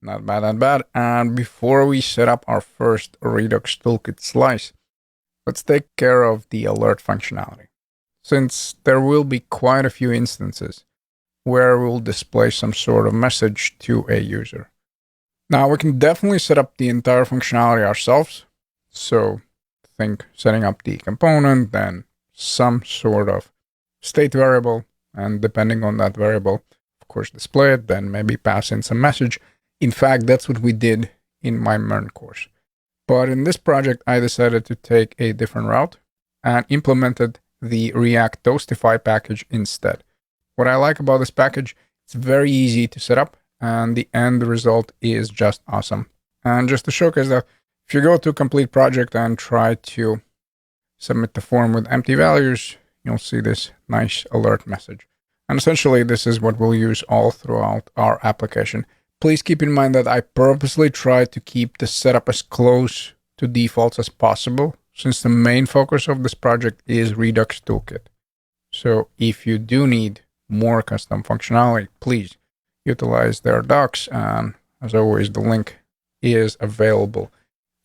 Not bad, not bad. And before we set up our first Redux Toolkit slice, let's take care of the alert functionality. Since there will be quite a few instances where we'll display some sort of message to a user. Now, we can definitely set up the entire functionality ourselves. So, think setting up the component, then some sort of state variable, and depending on that variable, of course, display it, then maybe pass in some message. In fact, that's what we did in my MERN course. But in this project, I decided to take a different route and implemented the React Toastify package instead. What I like about this package, it's very easy to set up, and the end result is just awesome. And just to showcase that, if you go to complete project and try to submit the form with empty values, you'll see this nice alert message. And essentially, this is what we'll use all throughout our application. Please keep in mind that I purposely try to keep the setup as close to defaults as possible, since the main focus of this project is Redux Toolkit. So if you do need more custom functionality, please utilize their docs, and as always, the link is available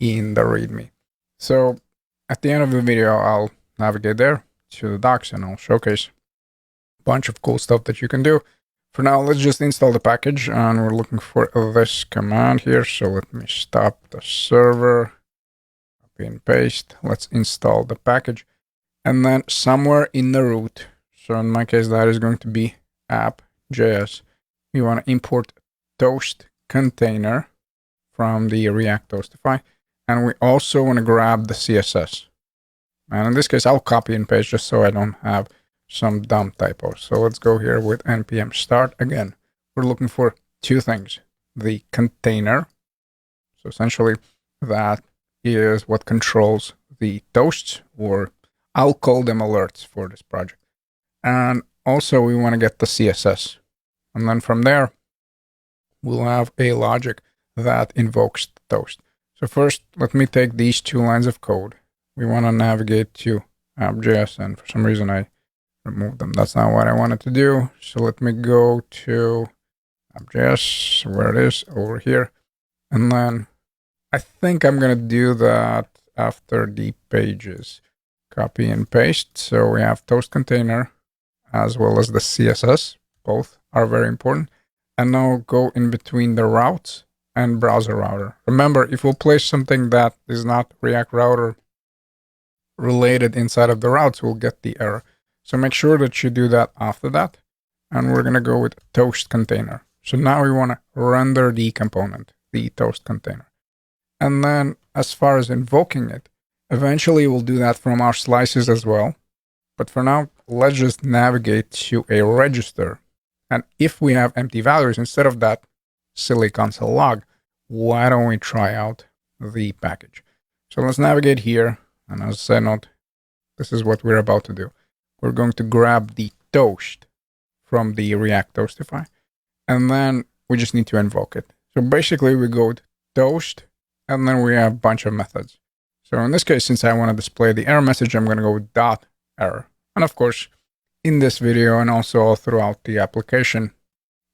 in the README. So at the end of the video, I'll navigate there to the docs and I'll showcase a bunch of cool stuff that you can do. For now, let's just install the package, and we're looking for this command here. So let me stop the server, copy and paste. Let's install the package, and then somewhere in the root, so in my case, that is going to be app.js, we want to import toast container from the React Toastify, and we also want to grab the CSS. And in this case, I'll copy and paste just so I don't have some dumb typos. So let's go here with npm start. Again, we're looking for two things: the container. So essentially, that is what controls the toasts, or I'll call them alerts for this project. And also, we want to get the CSS. And then from there, we'll have a logic that invokes the toast. So first, let me take these two lines of code. We want to navigate to app.js, and for some reason I remove them. That's not what I wanted to do. So let me go to app.js, where it is, over here. And then I think I'm going to do that after the pages. Copy and paste. So we have toast container as well as the CSS. Both are very important. And now go in between the routes and browser router. Remember, if we'll place something that is not React router related inside of the routes, we'll get the error. So make sure that you do that after that. And we're going to go with toast container. So now we want to render the component, the toast container. And then as far as invoking it, eventually we'll do that from our slices as well. But for now, let's just navigate to a register. And if we have empty values instead of that silly console log, why don't we try out the package? So let's navigate here. And as a side note, this is what we're about to do. We're going to grab the toast from the React Toastify, and then we just need to invoke it. So basically, we go to toast, and then we have a bunch of methods. So in this case, since I want to display the error message, I'm going to go with dot error. And of course, in this video and also all throughout the application,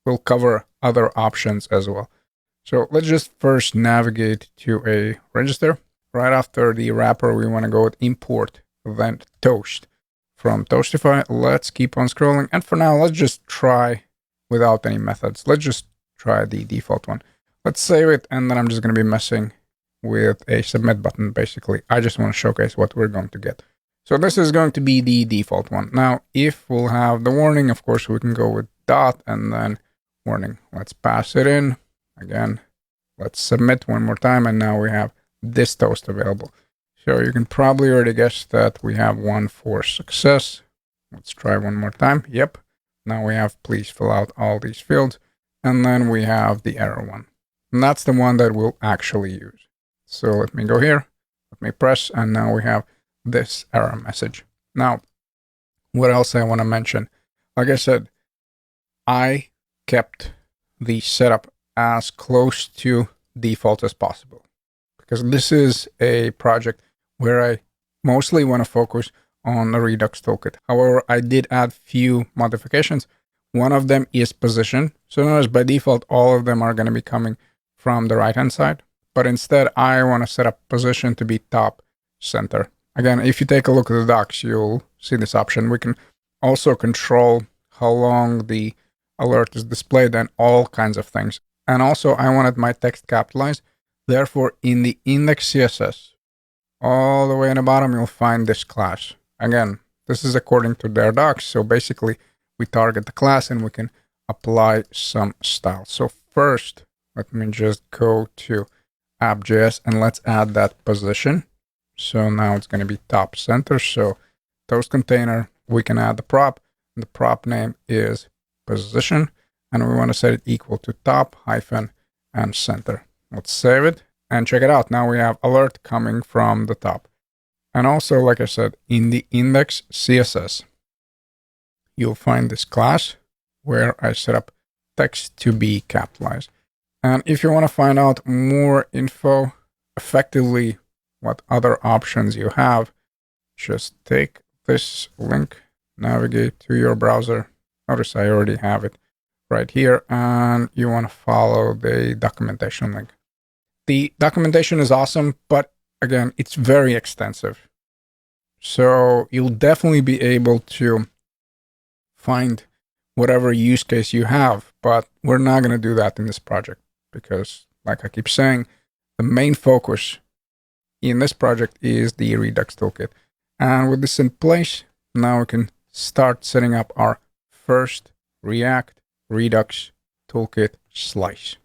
we'll cover other options as well. So let's just first navigate to a register. Right after the wrapper, we want to go with import event toast from Toastify. Let's keep on scrolling. And for now, let's just try without any methods. Let's just try the default one. Let's save it, and then I'm just going to be messing with a submit button, basically. I just want to showcase what we're going to get. So this is going to be the default one. Now, if we'll have the warning, of course, we can go with dot and then warning. Let's pass it in. Again, let's submit one more time, and now we have this toast available. So you can probably already guess that we have one for success. Let's try one more time. Yep. Now we have please fill out all these fields. And then we have the error one. And that's the one that we'll actually use. So let me go here. Let me press. And now we have this error message. Now, what else I want to mention? Like I said, I kept the setup as close to default as possible, because this is a project where I mostly want to focus on the Redux Toolkit. However, I did add few modifications. One of them is position. So notice by default, all of them are going to be coming from the right hand side, but instead I want to set up position to be top center. Again, if you take a look at the docs, you'll see this option. We can also control how long the alert is displayed and all kinds of things. And also, I wanted my text capitalized. Therefore, in the index CSS, all the way in the bottom, you'll find this class. Again, this is according to their docs. So basically, we target the class and we can apply some style. So first, let me just go to app.js and let's add that position. So now it's going to be top center. So toast container, we can add the prop. The prop name is position, and we want to set it equal to top hyphen and center. Let's save it and check it out. Now we have alert coming from the top. And also, like I said, in the index CSS, you'll find this class where I set up text to be capitalized. And if you want to find out more info, effectively what other options you have, just take this link, navigate to your browser. Notice I already have it right here, and you want to follow the documentation link. The documentation is awesome, but again, it's very extensive. So you'll definitely be able to find whatever use case you have, but we're not going to do that in this project because, like I keep saying, the main focus in this project is the Redux toolkit. And with this in place, now we can start setting up our first React Redux toolkit slice.